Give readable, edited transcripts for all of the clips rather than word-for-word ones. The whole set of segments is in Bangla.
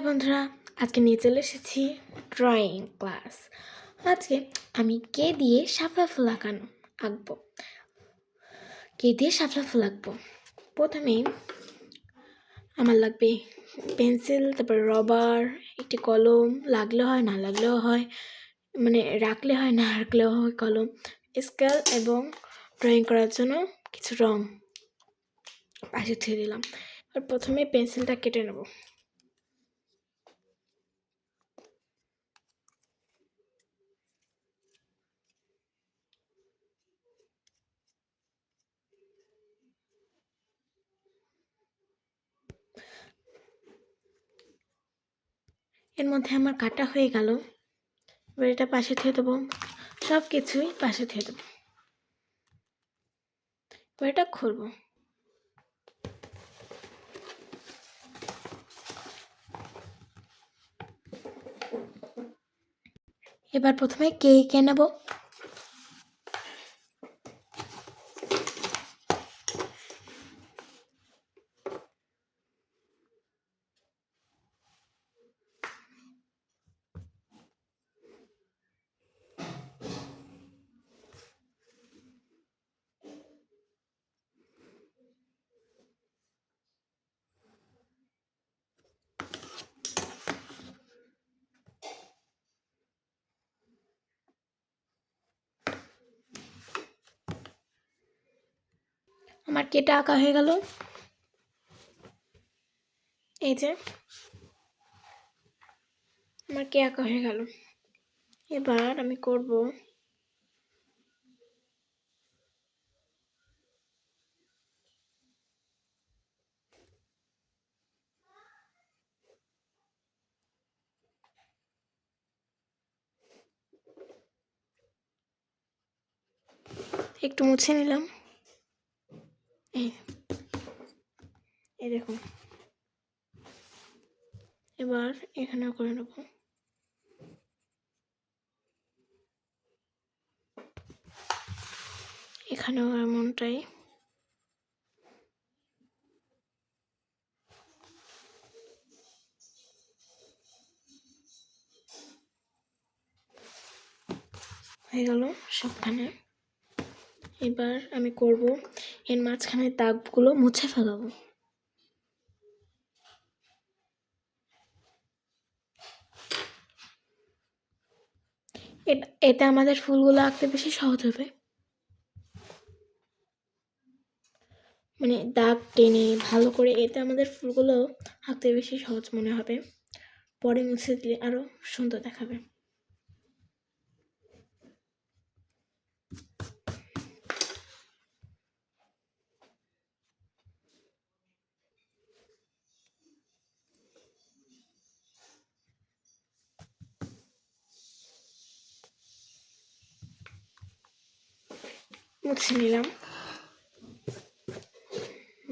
হাই বন্ধুরা, আজকে নিয়ে চলে এসেছি ড্রয়িং ক্লাস। আজকে আমি কে দিয়ে শাপলা ফুল আঁকবো। কে দিয়ে শাপলা ফুল আঁকবো। প্রথমেই আমার লাগবে পেন্সিল, তারপর রবার, একটি কলম, লাগলেও হয় না লাগলেও হয়, মানে রাখলে হয় না রাখলেও হয়, কলম, স্কেল এবং ড্রয়িং করার জন্য কিছু রং পাশে থুয়ে দিলাম। আর প্রথমে পেন্সিলটা কেটে নেব। এর মধ্যে আমার কাটা হয়ে গেল। এবার এটা পাশে থুয়ে দেবো, সব কিছুই পাশে থুয়ে দেবো। এবার এটা খুলবো। এবার প্রথমে কে নেব। আমার কেটা আঁকা হয়ে গেল। এই যে আমার কে আঁকা হয়ে গেল। এবার আমি করব একটু মুছে নিলাম। এই দেখুন, এবার এখানেও করে নেব। এখানেও এমনটাই। হয়ে গেল সবখানে। এবার আমি করব এর মাঝখানে দাগগুলো মুছে ফেলাবো। এতে আমাদের ফুলগুলো আঁকতে বেশি সহজ হবে। মানে দাগ টেনে ভালো করে এতে আমাদের ফুলগুলো আঁকতে বেশি সহজ মনে হবে। পরে মুছে দিলে আরো সুন্দর দেখাবে।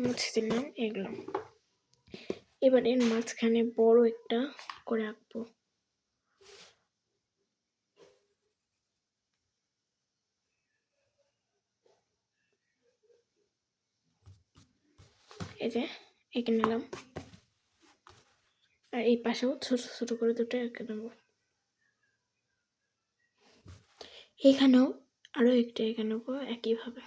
মুছে দিলাম এগুলো। এবার এর মাঝখানে বড় একটা করে আঁকবো। এই যে এঁকে নিলাম। আর এই পাশেও ছোট ছোট করে দুটো এঁকে নেব। এখানেও আরো একটা এঁকে নেব একইভাবে।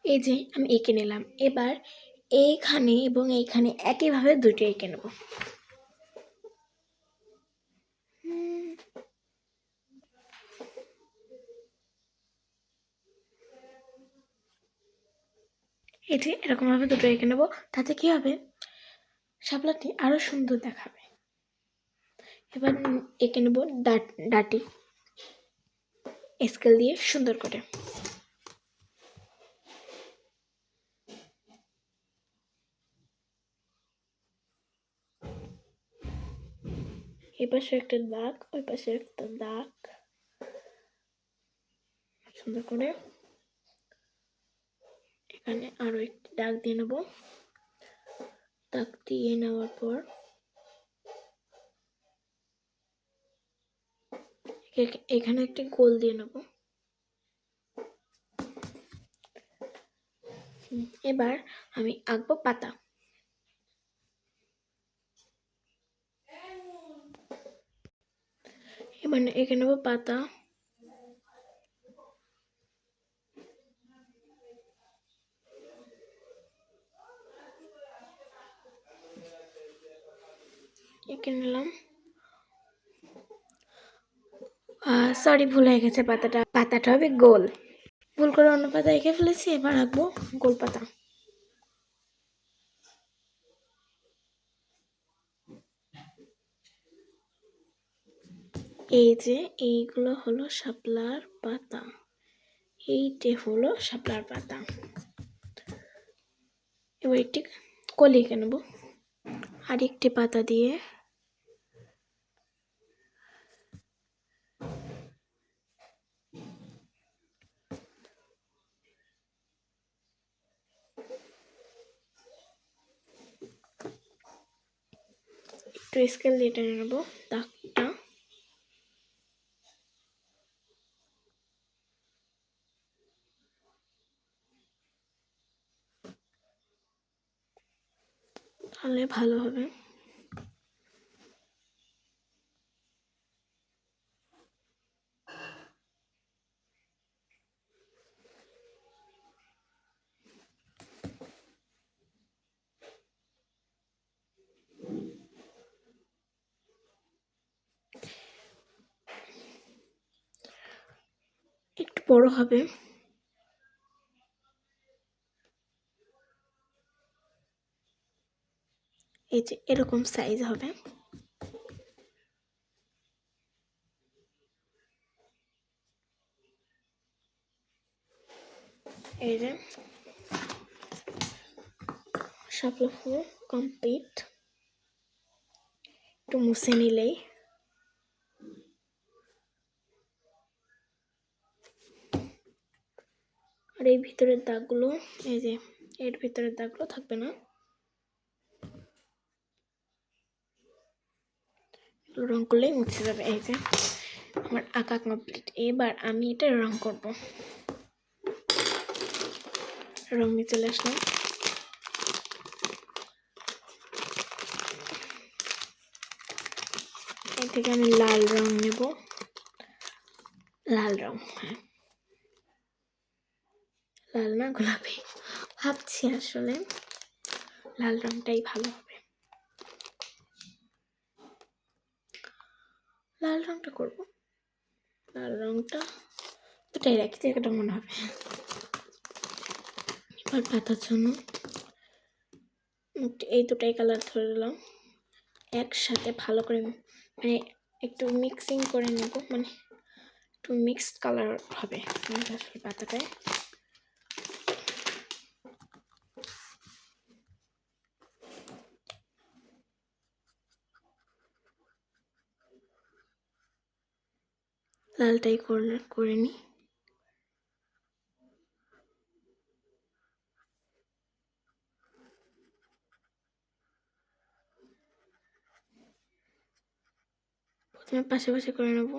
এই যে আমি এঁকে নিলাম। এবার এইখানে এবং এইখানে একইভাবে দুটো এঁকে নেব। এই যে এরকম ভাবে দুটো এঁকে নেব। তাতে কি হবে, শাপলাটি আরো সুন্দর দেখাবে। এবার এঁকে নেব ডাটি স্কেল দিয়ে সুন্দর করে। এই পাশে একটা দাগ, ওই পাশে একটা দাগ, সুন্দর করে এখানে আরো একটি দাগ দিয়ে নেব। দাগ দিয়ে নেওয়ার পর এখানে একটি গোল দিয়ে নেব। এবার আমি আঁকবো পাতা। এবার এঁকে নেবো পাতা। এঁকে নিলাম। সরি, ভুল হয়ে গেছে, পাতাটা হবে গোল। ভুল করে অন্য পাতা এঁকে ফেলেছি, এবার আঁকবো গোল পাতা। এই যে এইগুলো হলো শাপলার পাতা, এইটা হলো শাপলার পাতা। এবার একটি কলি এঁকে নেবো আরেকটি পাতা দিয়ে। একটু স্কেল দিয়ে টেনে নেবো দাগটা। তাহলে ভালো হবে। একটু বড় হবে। এই যে এরকম সাইজ হবে। এই যে শাপলা ফুল কমপ্লিট। একটু মুছে নিলেই। আর এই ভিতরের দাগগুলো, এই যে এর ভিতরের দাগগুলো থাকবে না, রং করলেই মুছে যাবে। এই যে আমার আঁকা কমপ্লিট। এবার আমি এটা রং করব। রং নিয়ে চলে আসলাম। এই থেকে আমি লাল রং নেব। লাল রং, হ্যাঁ, লাল না গোলাপি ভাবছি, আসলে লাল রংটাই ভালো হবে। লাল রংটা করব। লাল রংটা দুটাই রাখি, জায়গাটা মনে হবে। এবার পাতার জন্য এই দুটাই কালার ধরে দিলাম একসাথে, ভালো করে মানে একটু মিক্সিং করে নেব, মানে একটু মিক্সড কালার হবে আসলে পাতাটায়। লালটাই করে নিই। প্রথমে পাশাপাশি করে নেব।